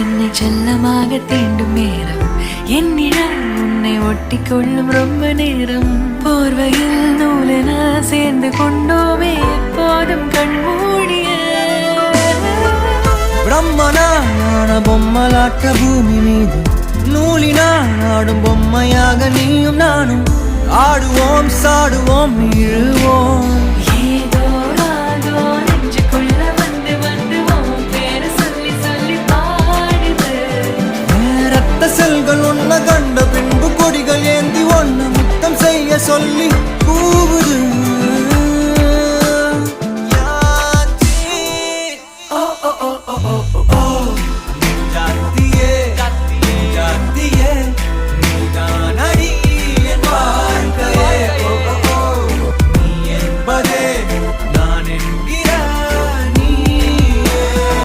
என்னை செல்லமாக தீண்டும் நேரம் என் நிழல் உன்னை ஒட்டி கொள்ளும் ரொம்ப நேரம் போர்வையில் நூலென சேர்ந்து கொண்டோமே எப்போதும் கண்மூடிய பிரம்மனான பொம்மலாற்ற பூமி மீது நூலினால் ஆடும் பொம்மையாக நீயும் நானும் ஆடுவோம் சாடுவோம் இழுவோம் ஏதோ ஆதோ நெஞ்சுக்குள்ள வந்து வந்து உன் பேரை சொல்லி சொல்லி பாடுது ரத்த செல்கள் ஒன்ன கண்ட பின்பு கொடிகள் ஏந்தி ஒன்ன முத்தம் செய்ய சொல்லி